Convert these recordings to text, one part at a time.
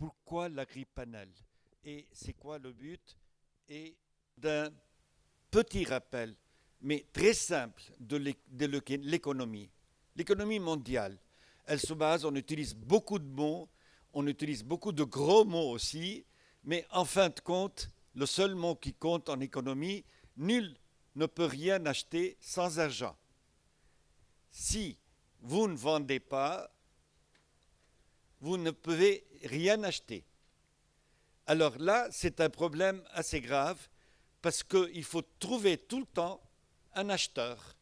pourquoi l'agri-panel et c'est quoi le but et d'un petit rappel, mais très simple de l'économie. L'économie mondiale, elle se base, on utilise beaucoup de mots, on utilise beaucoup de gros mots aussi, mais en fin de compte, le seul mot qui compte en économie, nul ne peut rien acheter sans argent. Si vous ne vendez pas, vous ne pouvez rien acheter. Alors là, c'est un problème assez grave parce qu'il faut trouver tout le temps un acheteur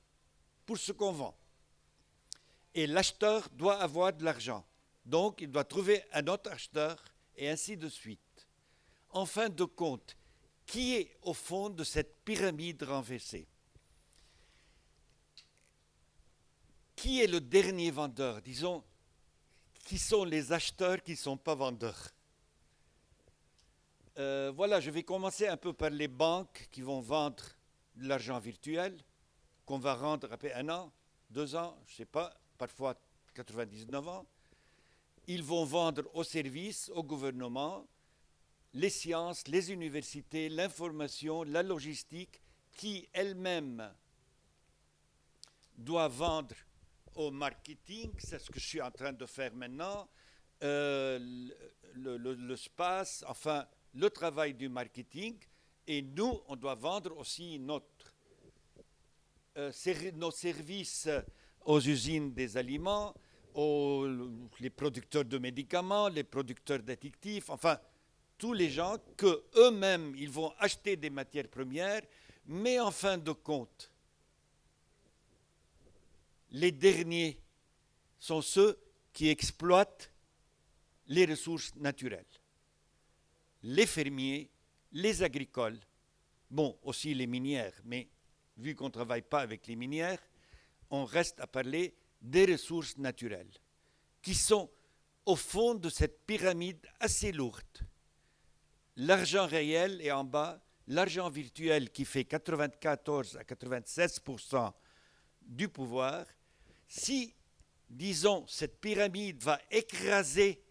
pour ce qu'on vend. Et l'acheteur doit avoir de l'argent. Donc, il doit trouver un autre acheteur et ainsi de suite. En fin de compte, qui est au fond de cette pyramide renversée? Qui est le dernier vendeur? Disons, qui sont les acheteurs qui ne sont pas vendeurs? Voilà, je vais commencer un peu par les banques qui vont vendre de l'argent virtuel, qu'on va rendre après 1 an, 2 ans, je ne sais pas, parfois 99 ans. Ils vont vendre aux services, au gouvernement, les sciences, les universités, l'information, la logistique, qui elle-même doit vendre au marketing, c'est ce que je suis en train de faire maintenant, le space, enfin le travail du marketing, et nous, on doit vendre aussi nos services aux usines des aliments, les producteurs de médicaments, les producteurs d'additifs, enfin, tous les gens que eux-mêmes, ils vont acheter des matières premières, mais en fin de compte, les derniers sont ceux qui exploitent les ressources naturelles. Les fermiers, les agricoles, bon, aussi les minières, mais vu qu'on ne travaille pas avec les minières, on reste à parler des ressources naturelles, qui sont au fond de cette pyramide assez lourde. L'argent réel est en bas, l'argent virtuel qui fait 94 à 96% du pouvoir. Si, disons, cette pyramide va écraser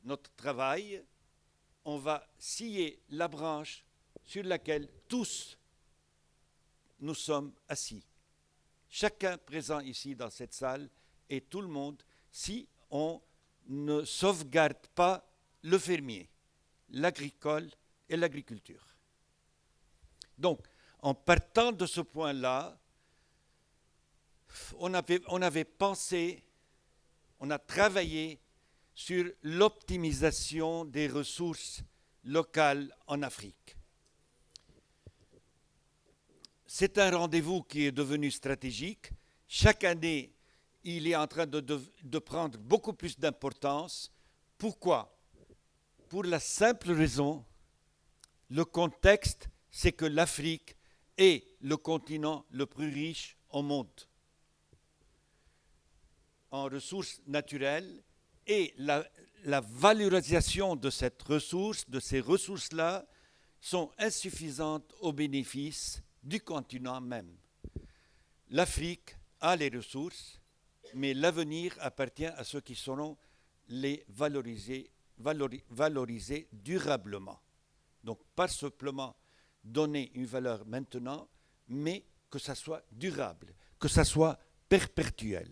notre travail, on va scier la branche sur laquelle tous nous sommes assis. Chacun présent ici dans cette salle et tout le monde, si on ne sauvegarde pas le fermier, l'agricole et l'agriculture. Donc, en partant de ce point-là, on avait pensé, on a travaillé sur l'optimisation des ressources locales en Afrique. C'est un rendez-vous qui est devenu stratégique. Chaque année, il est en train de prendre beaucoup plus d'importance. Pourquoi? Pour la simple raison, le contexte, c'est que l'Afrique est le continent le plus riche au monde en ressources naturelles et la valorisation de cette ressource, de ces ressources-là, sont insuffisantes au bénéfice du continent même. L'Afrique a les ressources, mais l'avenir appartient à ceux qui sauront les valoriser durablement. Donc, pas simplement donner une valeur maintenant, mais que ça soit durable, que ça soit perpétuel.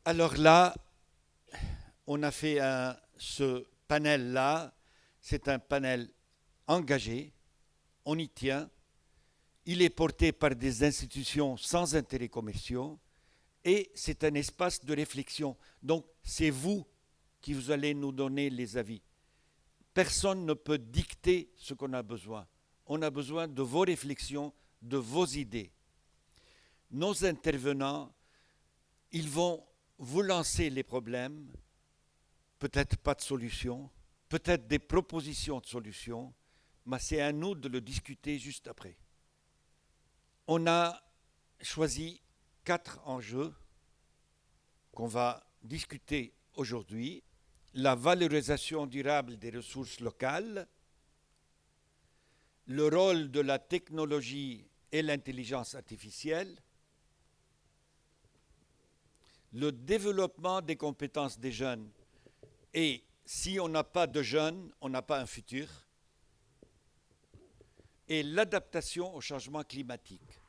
Alors là, on a fait ce panel-là, c'est un panel engagé, on y tient, il est porté par des institutions sans intérêt commerciaux et c'est un espace de réflexion. Donc, c'est vous qui vous allez nous donner les avis. Personne ne peut dicter ce qu'on a besoin. On a besoin de vos réflexions, de vos idées. Nos intervenants, ils vont vous lancer les problèmes, peut-être pas de solution, peut-être des propositions de solutions, mais c'est à nous de le discuter juste après. On a choisi 4 enjeux qu'on va discuter aujourd'hui. La valorisation durable des ressources locales, le rôle de la technologie et l'intelligence artificielle, le développement des compétences des jeunes Et si on n'a pas de jeunes, on n'a pas un futur. Et l'adaptation au changement climatique.